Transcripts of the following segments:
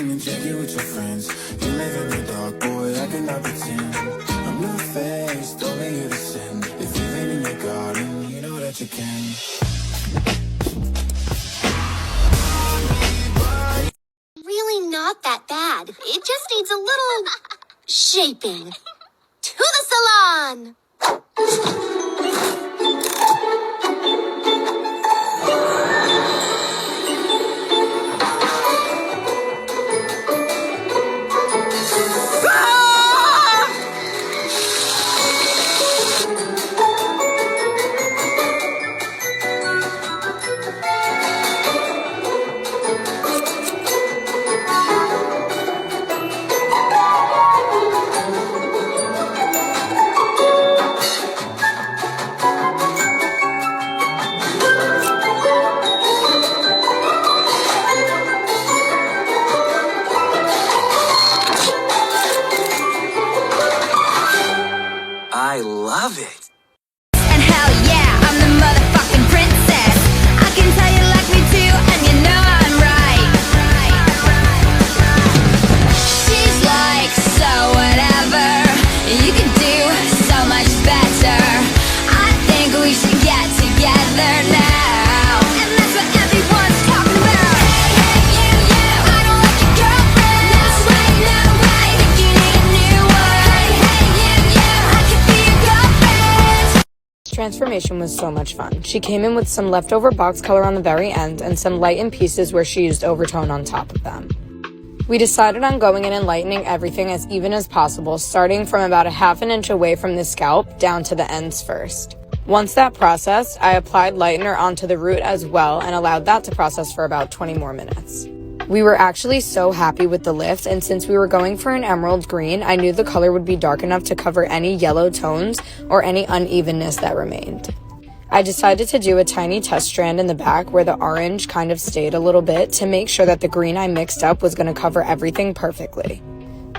and drinking with your friends. You live in the dark, boy, I cannot pretend. I'm not faced, only here to sin. If you've been in your garden, you know that you can. Really not that bad. It just needs a little shaping. To the salon! I love it. And hell yeah, I'm the motherfucking princess. I can tell you like me too, and you know I'm right. She's like, so whatever, you can do so much better. I think we should get together now. And that's what everyone's talking about. Hey, you, I don't like your girlfriend. No way, think you need a new one. Hey, you, I could be your girlfriend. Transformation was so much fun. She came in with some leftover box color on the very end and some lighten pieces where she used overtone on top of them. We decided on going in and lightening everything as even as possible, starting from about a ½ inch away from the scalp down to the ends first. Once that processed, I applied lightener onto the root as well and allowed that to process for about 20 more minutes. We were actually so happy with the lift, and since we were going for an emerald green, I knew the color would be dark enough to cover any yellow tones or any unevenness that remained. I decided to do a tiny test strand in the back where the orange kind of stayed a little bit to make sure that the green I mixed up was going to cover everything perfectly.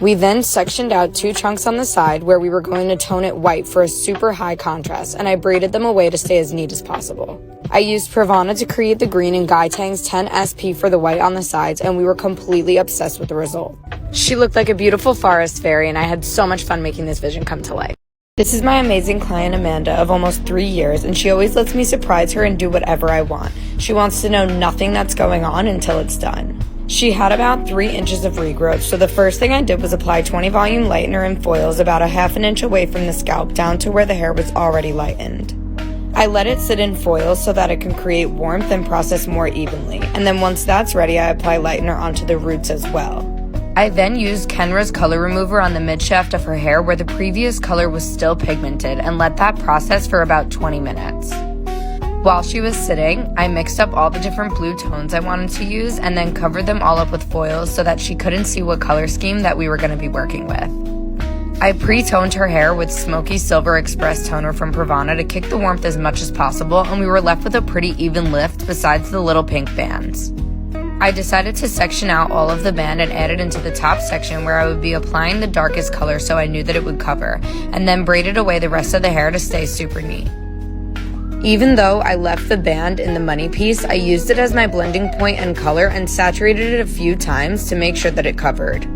We then sectioned out 2 chunks on the side where we were going to tone it white for a super high contrast, and I braided them away to stay as neat as possible. I used Pravana to create the green and Guy Tang's 10 SP for the white on the sides, and we were completely obsessed with the result. She looked like a beautiful forest fairy, and I had so much fun making this vision come to life. This is my amazing client Amanda of almost 3 years, and she always lets me surprise her and do whatever I want. She wants to know nothing that's going on until it's done. She had about 3 inches of regrowth, so the first thing I did was apply 20 volume lightener and foils about a ½ inch away from the scalp down to where the hair was already lightened. I let it sit in foil so that it can create warmth and process more evenly, and then once that's ready I apply lightener onto the roots as well. I then used Kenra's color remover on the mid-shaft of her hair where the previous color was still pigmented and let that process for about 20 minutes. While she was sitting, I mixed up all the different blue tones I wanted to use and then covered them all up with foils so that she couldn't see what color scheme that we were going to be working with. I pre-toned her hair with Smoky Silver Express toner from Pravana to kick the warmth as much as possible, and we were left with a pretty even lift besides the little pink bands. I decided to section out all of the band and add it into the top section where I would be applying the darkest color so I knew that it would cover, and then braided away the rest of the hair to stay super neat. Even though I left the band in the money piece, I used it as my blending point and color and saturated it a few times to make sure that it covered.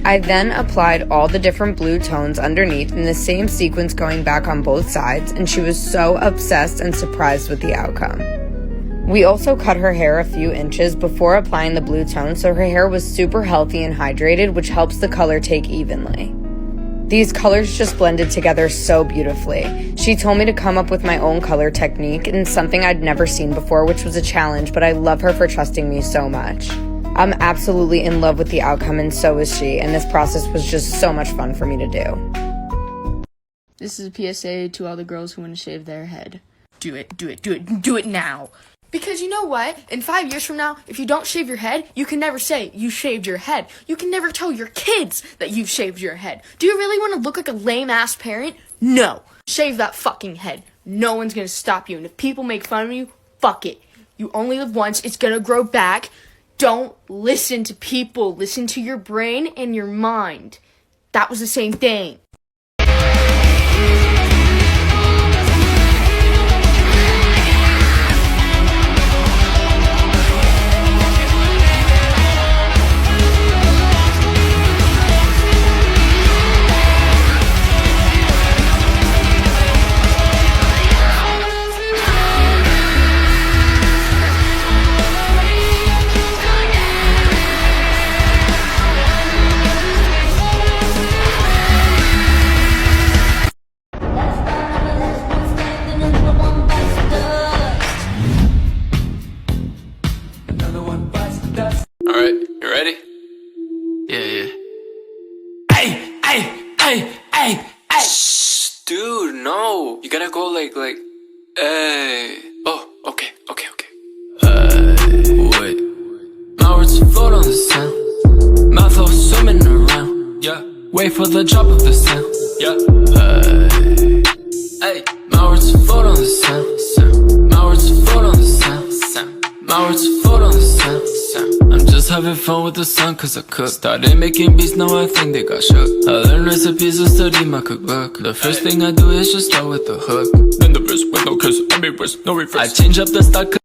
I then applied all the different blue tones underneath in the same sequence going back on both sides, and she was so obsessed and surprised with the outcome. We also cut her hair a few inches before applying the blue tone so her hair was super healthy and hydrated, which helps the color take evenly. These colors just blended together so beautifully. She told me to come up with my own color technique and something I'd never seen before, which was a challenge, but I love her for trusting me so much. I'm absolutely in love with the outcome, and so is she, and this process was just so much fun for me to do. This is a PSA to all the girls who want to shave their head. Do it now. Because you know what? In 5 years from now, if you don't shave your head, you can never say you shaved your head. You can never tell your kids that you've shaved your head. Do you really want to look like a lame-ass parent? No. Shave that fucking head. No one's going to stop you. And if people make fun of you, fuck it. You only live once. It's going to grow back. Don't listen to people. Listen to your brain and your mind. That was the same thing. Alright, you ready? Yeah. Hey! Shh, dude, no. You gotta go like, hey. Oh, okay. Wait. My words float on the sound. My flow swimming around. Yeah. Wait for the drop of the sound. Yeah. Hey. My words float on the sound. My words float on the sound. My words float on the sound. I'm just having fun with the sun cause I cook. Started making beats, now I think they got shook. I learned recipes and studied my cookbook. The first thing I do is just start with the hook. Then the verse with no kiss, I made verse, no reverse. I change up the stock.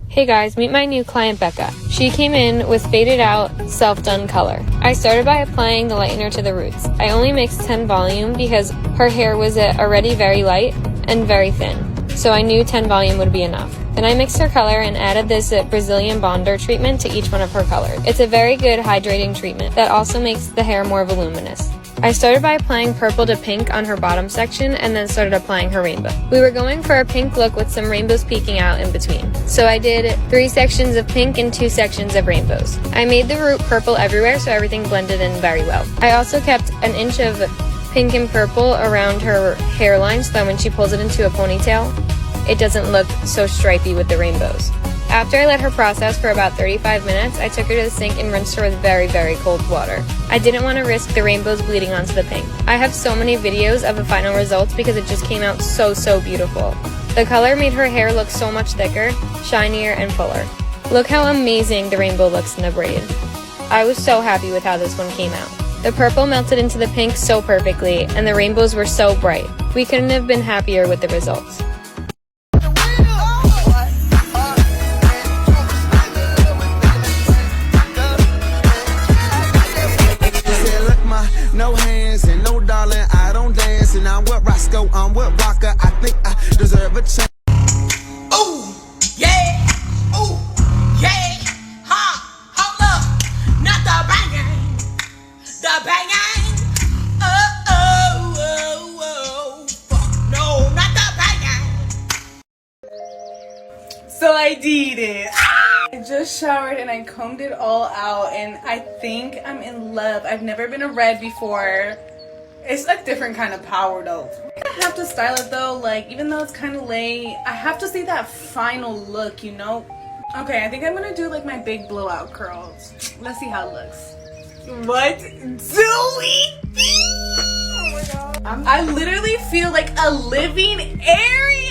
Hey guys, meet my new client Becca. She came in with faded out, self-done color. I started by applying the lightener to the roots. I only mixed 10 volume because her hair was already very light and very thin, so I knew 10 volume would be enough. Then I mixed her color and added this Brazilian bonder treatment to each one of her colors. It's a very good hydrating treatment that also makes the hair more voluminous. I started by applying purple to pink on her bottom section and then started applying her rainbow. We were going for a pink look with some rainbows peeking out in between. So I did 3 sections of pink and 2 sections of rainbows. I made the root purple everywhere so everything blended in very well. I also kept an inch of pink and purple around her hairline so that when she pulls it into a ponytail, it doesn't look so stripy with the rainbows. After I let her process for about 35 minutes, I took her to the sink and rinsed her with very, very cold water. I didn't want to risk the rainbows bleeding onto the pink. I have so many videos of the final results because it just came out so beautiful. The color made her hair look so much thicker, shinier, and fuller. Look how amazing the rainbow looks in the braid. I was so happy with how this one came out. The purple melted into the pink so perfectly, and the rainbows were so bright. We couldn't have been happier with the results. No hands and no darling, I don't dance. And I'm with Roscoe, I'm with Rocker. I think I deserve a chance. Ooh, yeah, ha, hold up, not the banging, fuck no, not the banging. So I did it. I just showered and I combed it all out and I think I'm in love. I've never been a red before. It's a different kind of power though. I have to style it though, like even though it's kind of late, I have to see that final look, you know? Okay, I think I'm gonna do like my big blowout curls. Let's see how it looks. What do we do? Oh my god. I literally feel like a living Ariel!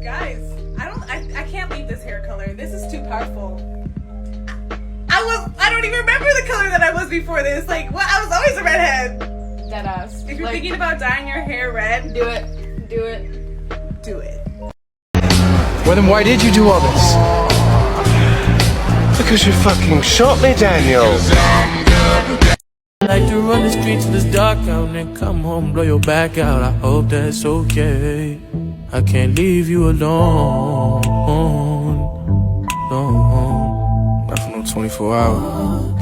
Guys, I can't leave this hair color. This is too powerful. I don't even remember the color that I was before this. Like, what? I was always a redhead. Deadass. If you're thinking about dyeing your hair red, Do it. do it. Well, then why did you do all this? Because you fucking shot me, Daniel. I like to run the streets till it's dark out and come home, blow your back out. I hope that's okay. I can't leave you alone. Not for no 24 hours.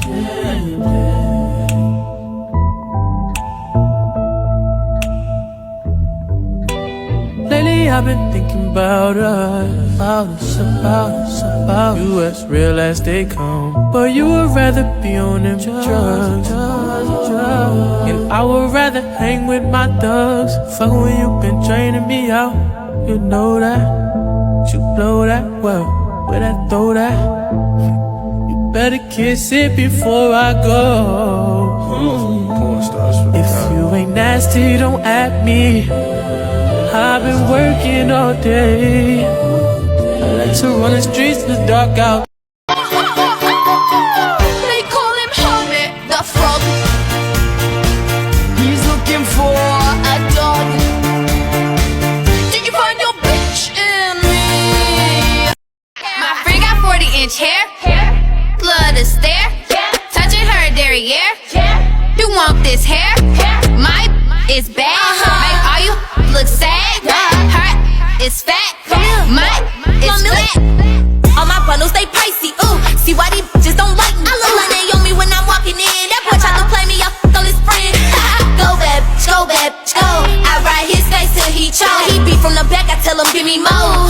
Lately I've been thinking about us, about you as real as they come. But you would rather be on them drugs. And I would rather hang with my thugs. Fuck when you been draining me out. You know that, you blow that well, where I throw that. You better kiss it before I go. If you ain't nasty, don't at me. I've been working all day. I like to run the streets in the dark out. They call him Hermit the Frog. He's looking for a dog. Did you find your bitch in me? My friend got 40-inch hair. Love to stare. Touching her derriere. You want this hair? My is bad. Make all you look sad. Her is fat. Mine is flat. All my bundles, they pricey, ooh. See why these bitches don't like me. I look like Naomi when I'm walking in. That boy tried to play me, I f***ed on his friend. Go bad, go. I ride his face till he choke. He beat from the back, I tell him give me more.